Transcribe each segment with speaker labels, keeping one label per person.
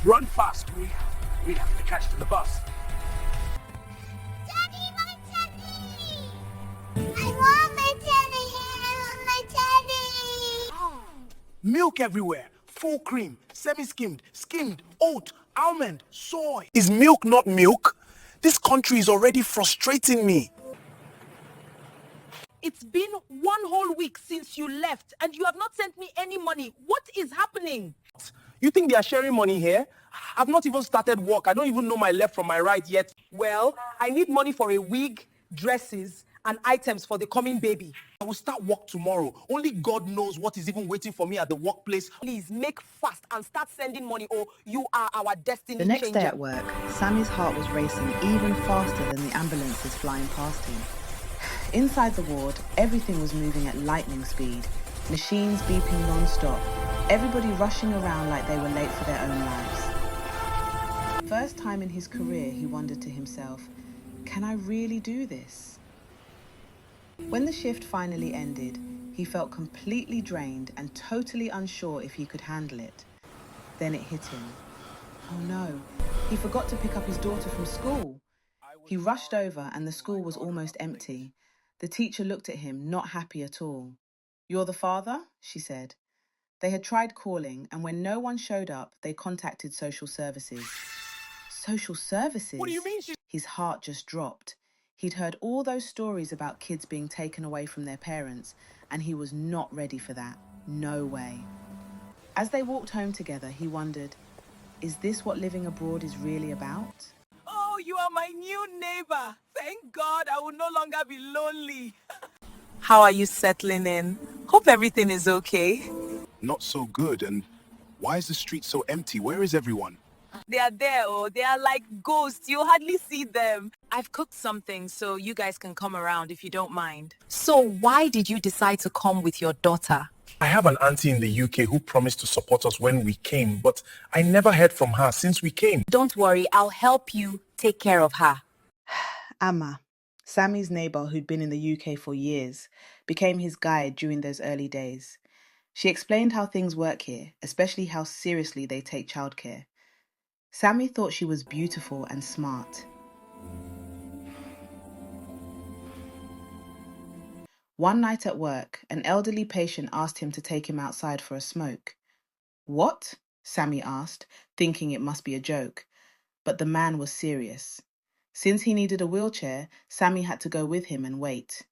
Speaker 1: Run fast. We have to catch the bus.
Speaker 2: Daddy, my teddy! I want my teddy! I want my teddy!
Speaker 1: Milk everywhere. Full cream, semi-skimmed, skimmed, oat, almond, soy. Is milk not milk? This country is already frustrating me.
Speaker 3: It's been 1 whole week since you left and you have not sent me any money. What is happening?
Speaker 1: You think they are sharing money here? I've not even started work. I don't even know my left from my right yet.
Speaker 3: Well, I need money for a wig, dresses, and items for the coming baby.
Speaker 1: I will start work tomorrow. Only God knows what is even waiting for me at the workplace.
Speaker 3: Please make fast and start sending money or you are our destiny
Speaker 4: The next
Speaker 3: changer.
Speaker 4: day at work, Sammy's heart was racing even faster than the ambulances flying past him. Inside the ward, everything was moving at lightning speed. Machines beeping non-stop. Everybody rushing around like they were late for their own lives. First time in his career, he wondered to himself, can I really do this? When the shift finally ended, he felt completely drained and totally unsure if he could handle it. Then it hit him. Oh no, he forgot to pick up his daughter from school. He rushed over and the school was almost empty. The teacher looked at him, not happy at all. "You're the father?" she said. They had tried calling, and when no one showed up, they contacted social services. Social services?
Speaker 1: What do you mean
Speaker 4: His heart just dropped. He'd heard all those stories about kids being taken away from their parents, and he was not ready for that. No way. As they walked home together, he wondered, is this what living abroad is really about?
Speaker 3: Oh, you are my new neighbor. Thank God I will no longer be lonely. How are you settling in? Hope everything is okay.
Speaker 1: Not so good. And why is the street so empty? Where is everyone?
Speaker 3: They are there, oh, they are like ghosts. You hardly see them. I've cooked something so you guys can come around if you don't mind. So why did you decide to come with your daughter?
Speaker 1: I have an auntie in the UK who promised to support us when we came, but I never heard from her since we came.
Speaker 3: Don't worry, I'll help you take care of her.
Speaker 4: Amma, Sammy's neighbour who'd been in the UK for years, became his guide during those early days. She explained how things work here, especially how seriously they take childcare. Sammy thought she was beautiful and smart. One night at work, an elderly patient asked him to take him outside for a smoke. "What?" Sammy asked, thinking it must be a joke. But the man was serious. Since he needed a wheelchair, Sammy had to go with him and wait.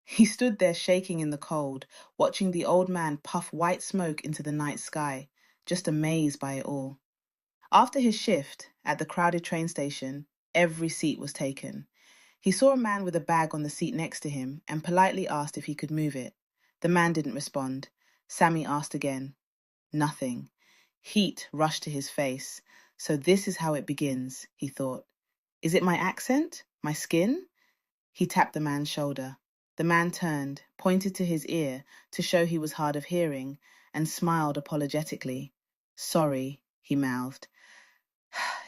Speaker 4: He stood there shaking in the cold, watching the old man puff white smoke into the night sky, just amazed by it all. After his shift, at the crowded train station, every seat was taken. He saw a man with a bag on the seat next to him and politely asked if he could move it. The man didn't respond. Sammy asked again. Nothing. Heat rushed to his face. So this is how it begins, he thought. Is it my accent? My skin? He tapped the man's shoulder. The man turned, pointed to his ear to show he was hard of hearing, and smiled apologetically. "Sorry," he mouthed.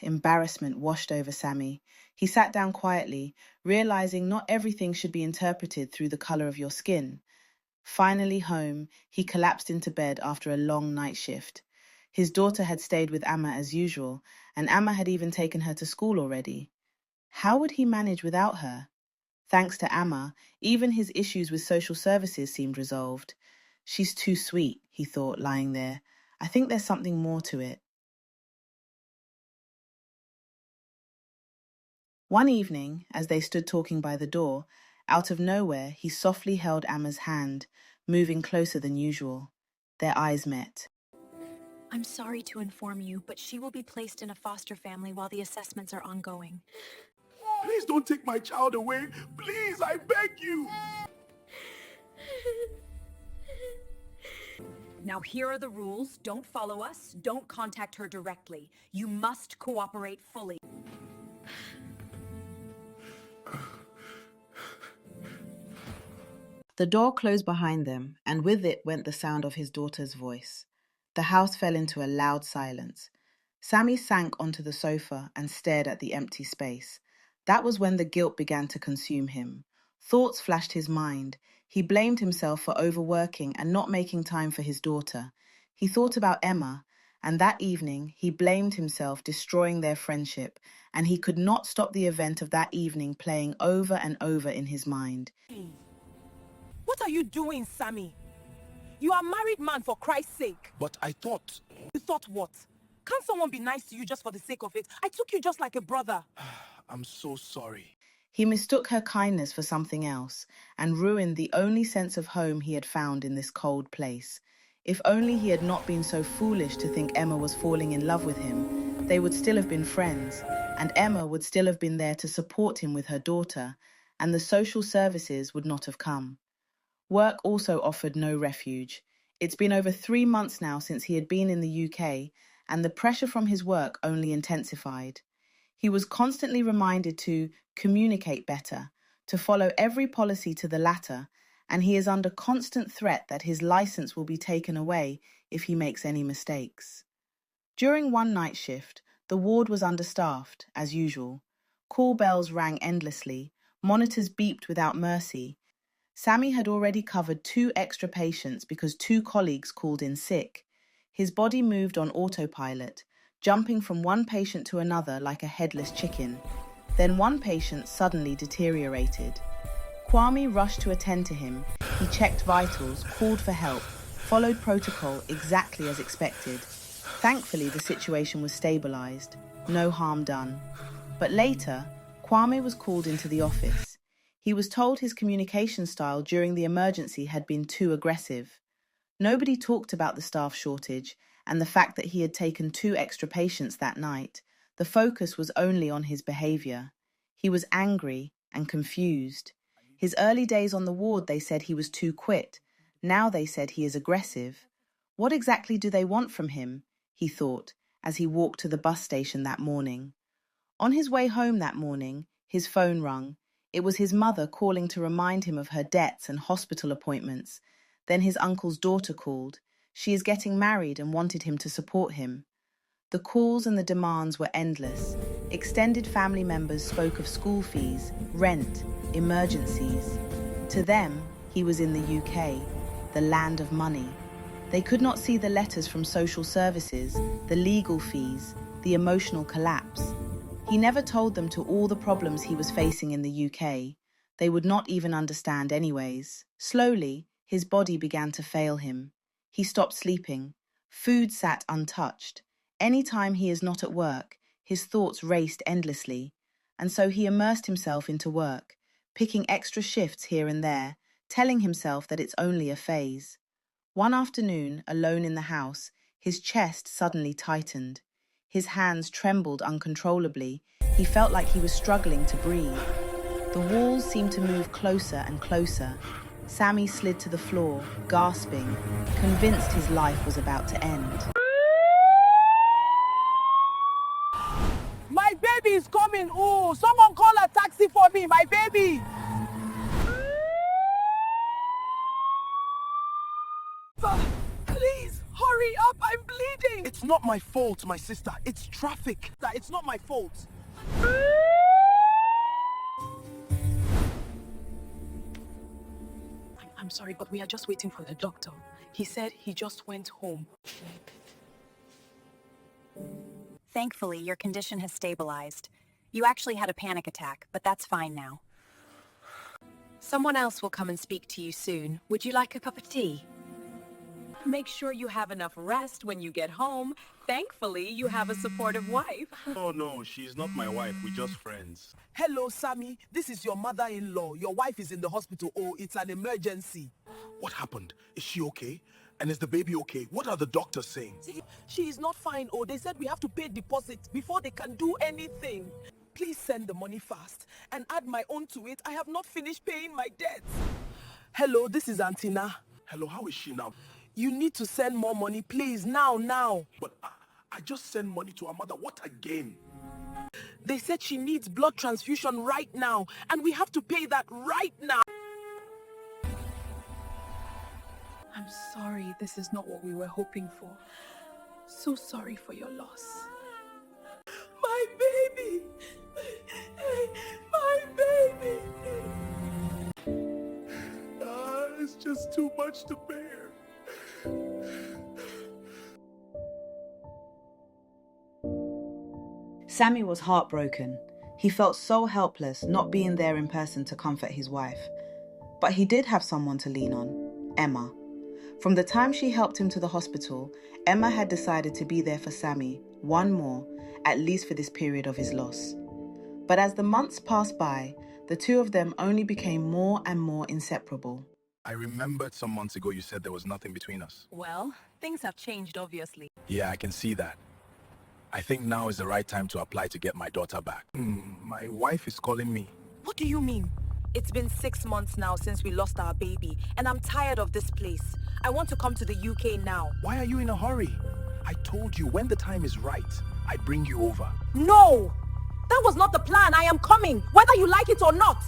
Speaker 4: Embarrassment washed over Sammy. He sat down quietly, realizing not everything should be interpreted through the color of your skin. Finally home, he collapsed into bed after a long night shift. His daughter had stayed with Amma as usual, and Amma had even taken her to school already. How would he manage without her? Thanks to Amma, even his issues with social services seemed resolved. She's too sweet, he thought, lying there. I think there's something more to it. One evening, as they stood talking by the door, out of nowhere he softly held Amma's hand, moving closer than usual. Their eyes met.
Speaker 5: "I'm sorry to inform you, but she will be placed in a foster family while the assessments are ongoing."
Speaker 1: Please don't take my child away. Please, I beg you.
Speaker 5: Now here are the rules. Don't follow us. Don't contact her directly. You must cooperate fully.
Speaker 4: The door closed behind them, and with it went the sound of his daughter's voice. The house fell into a loud silence. Sammy sank onto the sofa and stared at the empty space. That was when the guilt began to consume him. Thoughts flashed his mind. He blamed himself for overworking and not making time for his daughter. He thought about Emma And that evening, he blamed himself, destroying their friendship, and he could not stop the event of that evening playing over and over in his mind.
Speaker 3: What are you doing, Sammy? You are a married man, for Christ's sake.
Speaker 1: But I thought...
Speaker 3: You thought what? Can't someone be nice to you just for the sake of it? I took you just like a brother.
Speaker 1: I'm so sorry.
Speaker 4: He mistook her kindness for something else and ruined the only sense of home he had found in this cold place. If only he had not been so foolish to think Emma was falling in love with him, they would still have been friends, and Emma would still have been there to support him with her daughter, and the social services would not have come. Work also offered no refuge. It's been over 3 months now since he had been in the UK, and the pressure from his work only intensified. He was constantly reminded to communicate better, to follow every policy to the latter, and he is under constant threat that his license will be taken away if he makes any mistakes. During one night shift, the ward was understaffed, as usual. Call bells rang endlessly, monitors beeped without mercy. Sammy had already covered 2 extra patients because 2 colleagues called in sick. His body moved on autopilot, jumping from one patient to another like a headless chicken. Then one patient suddenly deteriorated. Kwame rushed to attend to him. He checked vitals, called for help, followed protocol exactly as expected. Thankfully, the situation was stabilized. No harm done. But later, Kwame was called into the office. He was told his communication style during the emergency had been too aggressive. Nobody talked about the staff shortage and the fact that he had taken 2 extra patients that night. The focus was only on his behavior. He was angry and confused. His early days on the ward, they said he was too quit. Now they said he is aggressive. What exactly do they want from him? He thought, as he walked to the bus station that morning. On his way home that morning, his phone rang. It was his mother calling to remind him of her debts and hospital appointments. Then his uncle's daughter called. She is getting married and wanted him to support him. The calls and the demands were endless. Extended family members spoke of school fees, rent, emergencies. To them, he was in the UK, the land of money. They could not see the letters from social services, the legal fees, the emotional collapse. He never told them to all the problems he was facing in the UK. They would not even understand anyways. Slowly, his body began to fail him. He stopped sleeping. Food sat untouched. Any time he is not at work, his thoughts raced endlessly. And so he immersed himself into work, picking extra shifts here and there, telling himself that it's only a phase. One afternoon, alone in the house, his chest suddenly tightened. His hands trembled uncontrollably. He felt like he was struggling to breathe. The walls seemed to move closer and closer. Sammy slid to the floor, gasping, convinced his life was about to end.
Speaker 1: My baby is coming. Oh, someone call a taxi for me. My baby.
Speaker 3: Please, hurry up, I'm bleeding.
Speaker 1: It's not my fault, my sister. It's traffic. It's not my fault.
Speaker 3: I'm sorry, but we are just waiting for the doctor. He said he just went home.
Speaker 5: Thankfully, your condition has stabilized. You actually had a panic attack, but that's fine now.
Speaker 3: Someone else will come and speak to you soon. Would you like a cup of tea?
Speaker 5: Make sure you have enough rest when you get home. Thankfully, you have a supportive wife.
Speaker 1: Oh no, she's not my wife. We're just friends. Hello, Sammy. This is your mother-in-law. Your wife is in the hospital. Oh, it's an emergency. What happened? Is she okay? And is the baby okay? What are the doctors saying? She is not fine. Oh, they said we have to pay deposit before they can do anything. Please send the money fast and add my own to it. I have not finished paying my debts. Hello, this is Antina. Hello, how is she now? You need to send more money, please, now. But I just sent money to her mother. What again? They said she needs blood transfusion right now, and we have to pay that right now.
Speaker 3: I'm sorry, this is not what we were hoping for. So sorry for your loss.
Speaker 1: My baby! My baby! It's just too much to bear.
Speaker 6: Sammy was heartbroken. He felt so helpless not being there in person to comfort his wife. But he did have someone to lean on, Emma. From the time she helped him to the hospital, Emma had decided to be there for Sammy, one more, at least for this period of his loss. But as the months passed by, the two of them only became more and more inseparable.
Speaker 1: I remembered some months ago you said there was nothing between us.
Speaker 3: Well, things have changed, obviously.
Speaker 1: Yeah, I can see that. I think now is the right time to apply to get my daughter back. My wife is calling me.
Speaker 3: What do you mean? It's been 6 months now since we lost our baby, and I'm tired of this place. I want to come to the UK now.
Speaker 1: Why are you in a hurry? I told you when the time is right, I bring you over.
Speaker 3: No! That was not the plan. I am coming, whether you like it or not.